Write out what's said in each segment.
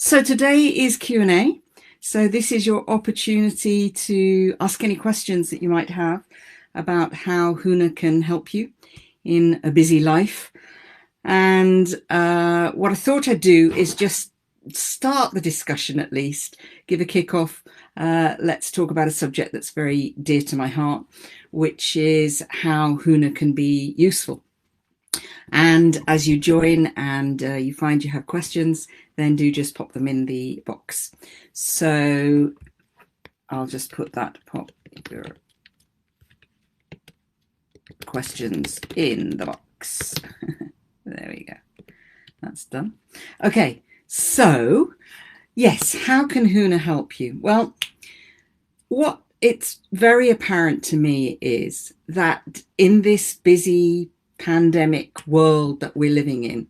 So today is Q&A. So this is your opportunity to ask any questions that you might have about how Huna can help you in a busy life. And what I thought I'd do is just start the discussion, at least, give a kick-off. Let's talk about a subject that's very dear to my heart, which is how Huna can be useful. And as you join and you find you have questions, then do just pop them in the box. So I'll just put that, pop your questions in the box. There we go. That's done. Okay, so yes, how can Huna help you? Well, what it's very apparent to me is that in this busy pandemic world that we're living in,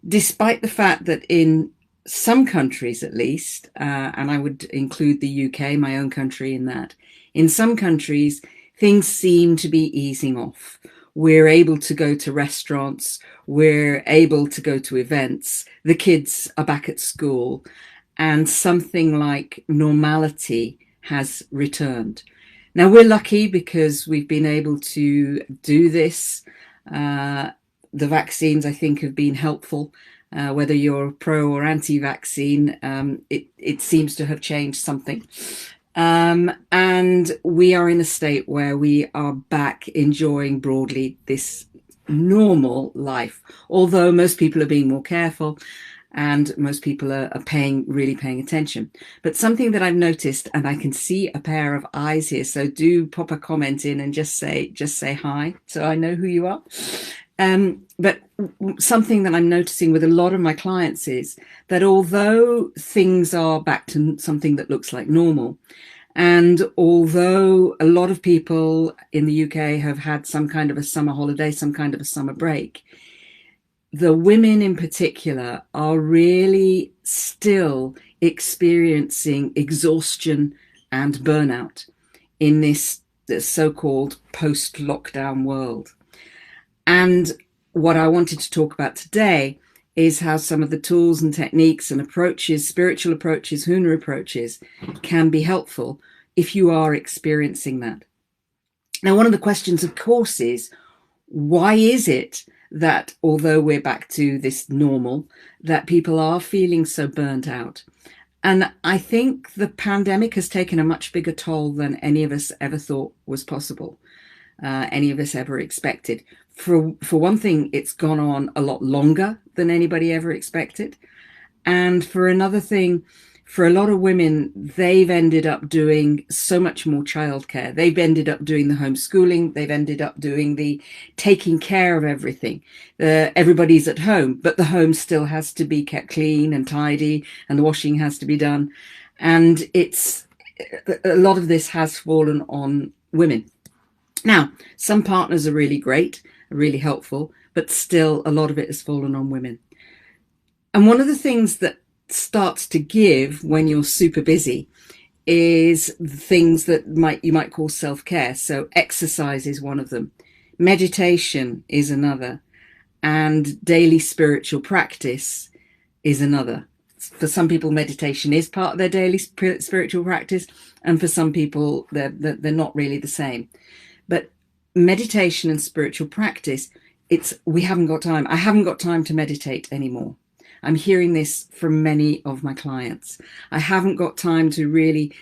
despite the fact that in some countries at least, and I would include the UK, my own country, in that, in some countries, things seem to be easing off. We're able to go to restaurants, we're able to go to events, the kids are back at school, and something like normality has returned. Now, we're lucky because we've been able to do this. The vaccines, I think, have been helpful. Whether you're pro or anti-vaccine, it seems to have changed something. And we are in a state where we are back enjoying broadly this normal life, although most people are being more careful and most people are really paying attention. But something that I've noticed, and I can see a pair of eyes here, so do pop a comment in and just say hi, so I know who you are. But something that I'm noticing with a lot of my clients is that although things are back to something that looks like normal, and although a lot of people in the UK have had some kind of a summer holiday, some kind of a summer break, the women in particular are really still experiencing exhaustion and burnout in this so-called post-lockdown world. And what I wanted to talk about today is how some of the tools and techniques and approaches, spiritual approaches, Huna approaches, can be helpful if you are experiencing that. Now, one of the questions, of course, is why is it that although we're back to this normal, that people are feeling so burnt out? And I think the pandemic has taken a much bigger toll than any of us ever thought was possible, any of us ever expected. For one thing, it's gone on a lot longer than anybody ever expected. And for another thing, for a lot of women, they've ended up doing so much more childcare. They've ended up doing the homeschooling. They've ended up doing the taking care of everything. Everybody's at home, but the home still has to be kept clean and tidy, and the washing has to be done. And a lot of this has fallen on women. Now, some partners are really great, really helpful, but still a lot of it has fallen on women. And one of the things that starts to give when you're super busy is things that you might call self-care. So exercise is one of them. Meditation is another. And daily spiritual practice is another. For some people, meditation is part of their daily spiritual practice. And for some people, they're not really the same. But meditation and spiritual practice, we haven't got time. I haven't got time to meditate anymore. I'm hearing this from many of my clients. I haven't got time to really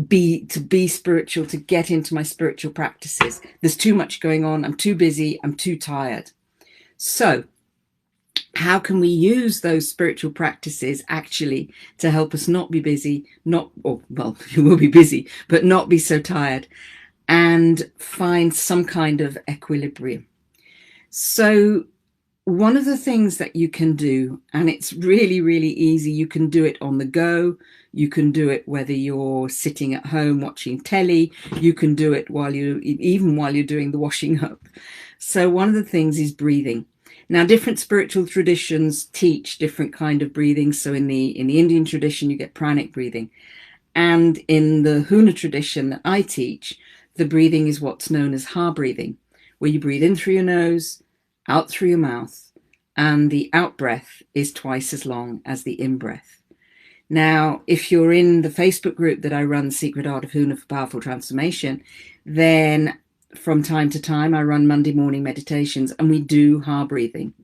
be spiritual, to get into my spiritual practices. There's too much going on. I'm too busy. I'm too tired. So how can we use those spiritual practices actually to help us not be busy, you will be busy, but not be so tired, and find some kind of equilibrium? So one of the things that you can do, and it's really, really easy, you can do it on the go, you can do it whether you're sitting at home watching telly, you can do it even while you're doing the washing up. So one of the things is breathing. Now, different spiritual traditions teach different kind of breathing. So in the Indian tradition, you get pranic breathing. And in the Huna tradition that I teach, the breathing is what's known as ha breathing, where you breathe in through your nose, out through your mouth, and the out breath is twice as long as the in breath. Now, if you're in the Facebook group that I run, Secret Art of Huna for Powerful Transformation, then from time to time I run Monday morning meditations and we do heart breathing.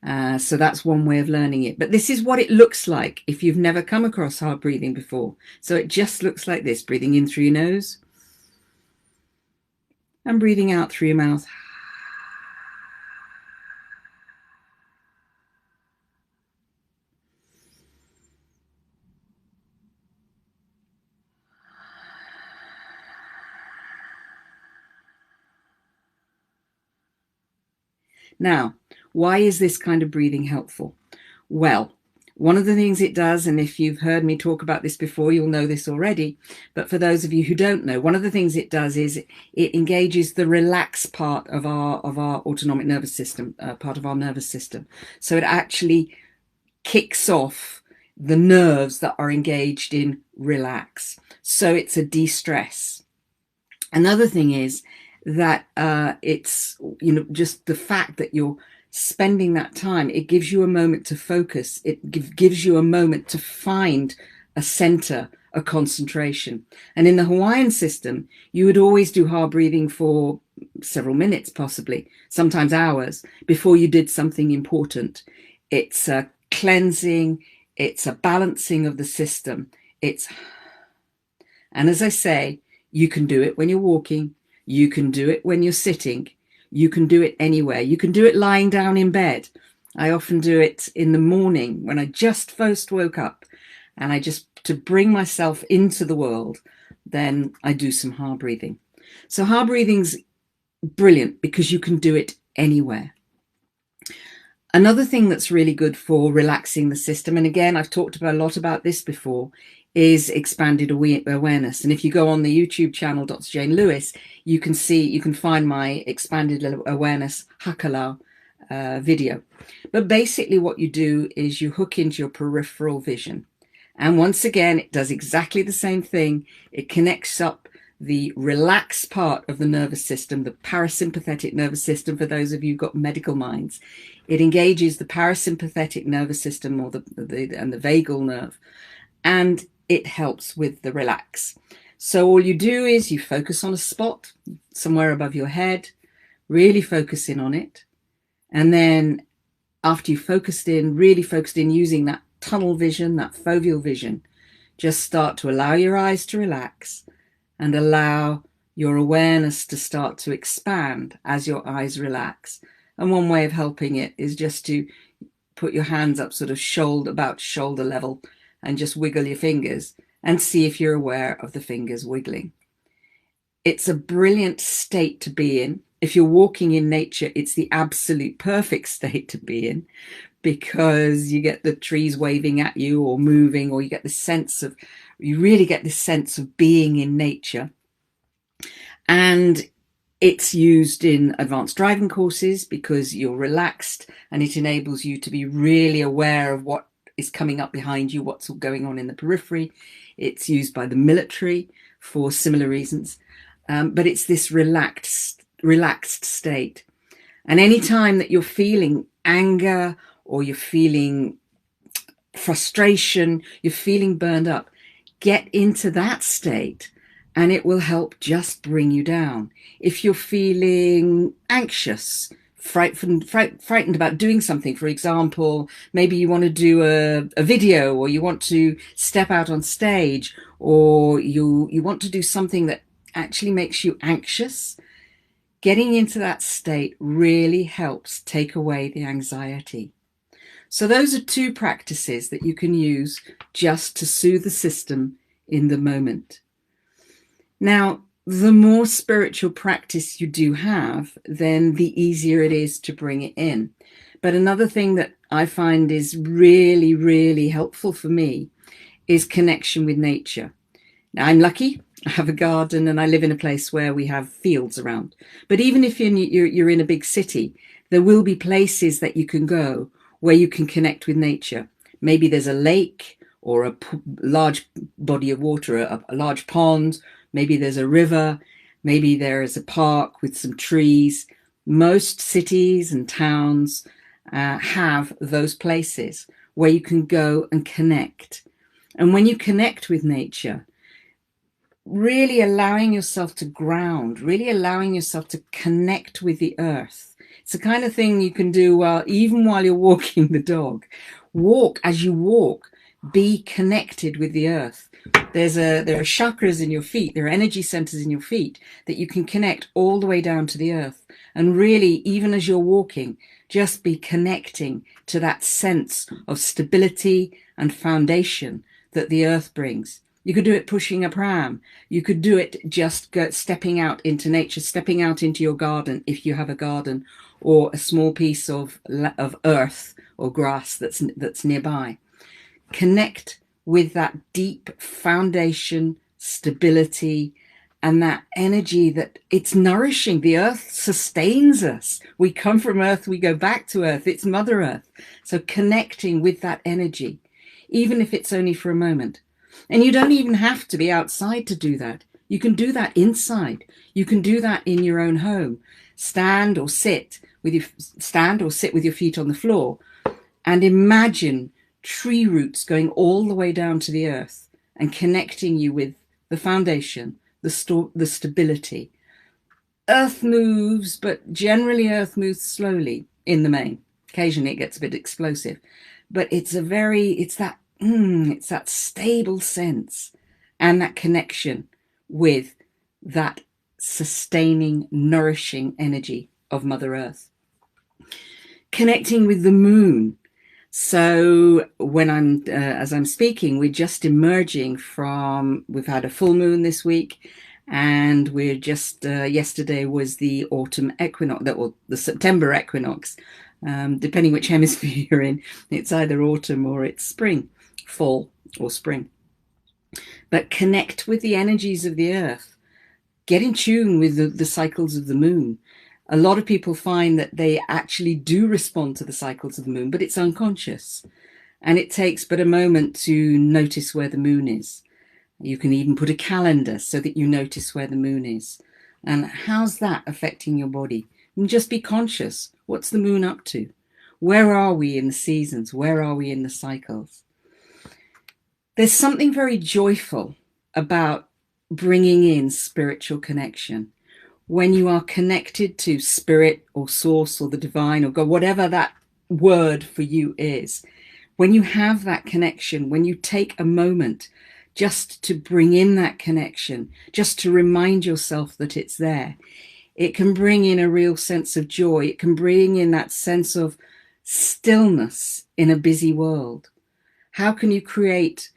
So that's one way of learning it. But this is what it looks like if you've never come across heart breathing before. So it just looks like this: breathing in through your nose and breathing out through your mouth. Now, why is this kind of breathing helpful? Well, one of the things it does, and if you've heard me talk about this before, you'll know this already, but for those of you who don't know, one of the things it does is it engages the relaxed part of our autonomic nervous system, part of our nervous system. So it actually kicks off the nerves that are engaged in relax. So it's a de-stress. Another thing is that it's, just the fact that you're spending that time, it gives you a moment to focus. It gives you a moment to find a center, a concentration. And in the Hawaiian system, you would always do heart breathing for several minutes, possibly, sometimes hours, before you did something important. It's a cleansing, it's a balancing of the system. And as I say, you can do it when you're walking, you can do it when you're sitting, you can do it anywhere. You can do it lying down in bed. I often do it in the morning when I just first woke up, and to bring myself into the world, then I do some heart breathing. So heart breathing's brilliant because you can do it anywhere. Another thing that's really good for relaxing the system, and again, I've talked a lot about this before, is expanded awareness. And if you go on the YouTube channel, Dr. Jane Lewis, you can find my expanded awareness Hakalau video. But basically what you do is you hook into your peripheral vision. And once again, it does exactly the same thing. It connects up the relaxed part of the nervous system, the parasympathetic nervous system, for those of you who've got medical minds. It engages the parasympathetic nervous system, or the vagal nerve, and it helps with the relax. So all you do is you focus on a spot somewhere above your head, really focus in on it. And then after you've really focused in using that tunnel vision, that foveal vision, just start to allow your eyes to relax and allow your awareness to start to expand as your eyes relax. And one way of helping it is just to put your hands up sort of about shoulder level and just wiggle your fingers and see if you're aware of the fingers wiggling. It's a brilliant state to be in. If you're walking in nature, it's the absolute perfect state to be in, because you get the trees waving at you or moving, or you really get this sense of being in nature. And it's used in advanced driving courses because you're relaxed, and it enables you to be really aware of what is coming up behind you, what's going on in the periphery. It's used by the military for similar reasons. But it's this relaxed state. And any time that you're feeling anger, or you're feeling frustration, you're feeling burned up, get into that state, and it will help just bring you down. If you're feeling anxious, frightened about doing something, for example, maybe you want to do a video, or you want to step out on stage, or you want to do something that actually makes you anxious, getting into that state really helps take away the anxiety. So those are two practices that you can use just to soothe the system in the moment. Now, the more spiritual practice you do have, then the easier it is to bring it in. But another thing that I find is really, really helpful for me is connection with nature. Now, I'm lucky. I have a garden and I live in a place where we have fields around. But even if you're in a big city, there will be places that you can go where you can connect with nature. Maybe there's a lake or a large body of water, a large pond. Maybe there's a river. Maybe there is a park with some trees. Most cities and towns have those places where you can go and connect. And when you connect with nature, really allowing yourself to ground, really allowing yourself to connect with the earth. It's the kind of thing you can do even while you're walking the dog. Walk as you walk, be connected with the earth. There are chakras in your feet, there are energy centers in your feet that you can connect all the way down to the earth. And really, even as you're walking, just be connecting to that sense of stability and foundation that the earth brings. You could do it pushing a pram. You could do it just stepping out into nature, stepping out into your garden if you have a garden, or a small piece of earth or grass that's nearby. Connect with that deep foundation, stability, and that energy that it's nourishing. The earth sustains us. We come from earth, we go back to earth. It's Mother Earth. So connecting with that energy, even if it's only for a moment. And you don't even have to be outside to do that. You can do that inside. You can do that in your own home. Stand or sit with your feet on the floor and imagine tree roots going all the way down to the earth and connecting you with the foundation, the stability. Earth moves, but generally earth moves slowly in the main. Occasionally it gets a bit explosive, but it's that stable sense and that connection with that sustaining, nourishing energy of Mother Earth. Connecting with the moon. So when as I'm speaking, we're just emerging we've had a full moon this week, and we're just, yesterday was the autumn equinox, or the September equinox. Depending which hemisphere you're in, it's either autumn or it's spring, fall or spring. But connect with the energies of the earth. Get in tune with the cycles of the moon. A lot of people find that they actually do respond to the cycles of the moon, but it's unconscious. And it takes but a moment to notice where the moon is. You can even put a calendar so that you notice where the moon is. And how's that affecting your body? And just be conscious. What's the moon up to? Where are we in the seasons? Where are we in the cycles? There's something very joyful about bringing in spiritual connection. When you are connected to spirit or source or the divine or God, whatever that word for you is, when you have that connection, when you take a moment just to bring in that connection, just to remind yourself that it's there, it can bring in a real sense of joy. It can bring in that sense of stillness in a busy world. How can you create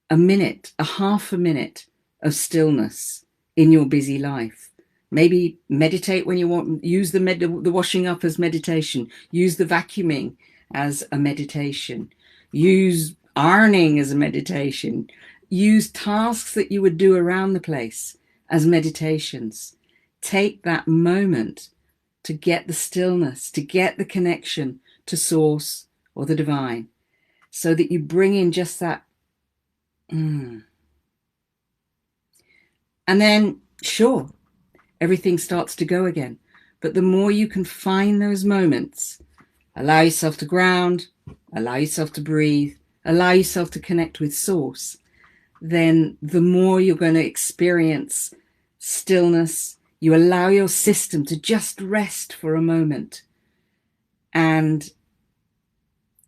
a minute, a half a minute of stillness in your busy life? Maybe meditate when you want. Use the washing up as meditation. Use the vacuuming as a meditation. Use ironing as a meditation. Use tasks that you would do around the place as meditations. Take that moment to get the stillness, to get the connection to source or the divine, so that you bring in just that. And then, sure, everything starts to go again. But the more you can find those moments, allow yourself to ground, allow yourself to breathe, allow yourself to connect with source, then the more you're going to experience stillness. You allow your system to just rest for a moment, and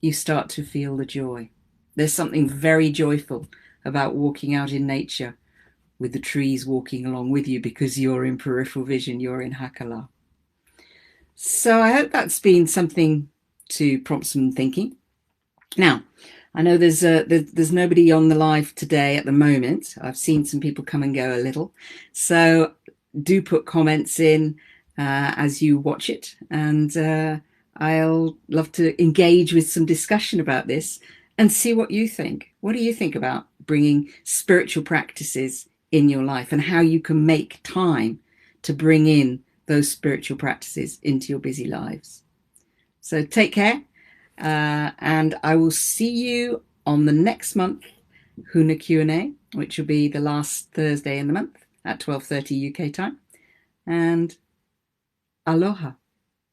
you start to feel the joy. There's something very joyful about walking out in nature with the trees walking along with you, because you're in peripheral vision, you're in Hakala. So I hope that's been something to prompt some thinking. Now, I know there's nobody on the live today at the moment. I've seen some people come and go a little. So do put comments in as you watch it. And I'll love to engage with some discussion about this and see what you think. What do you think about bringing spiritual practices in your life, and how you can make time to bring in those spiritual practices into your busy lives? So take care, and I will see you on the next month Huna Q&A, which will be the last Thursday in the month at 12:30 UK time. And aloha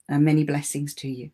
and many blessings to you.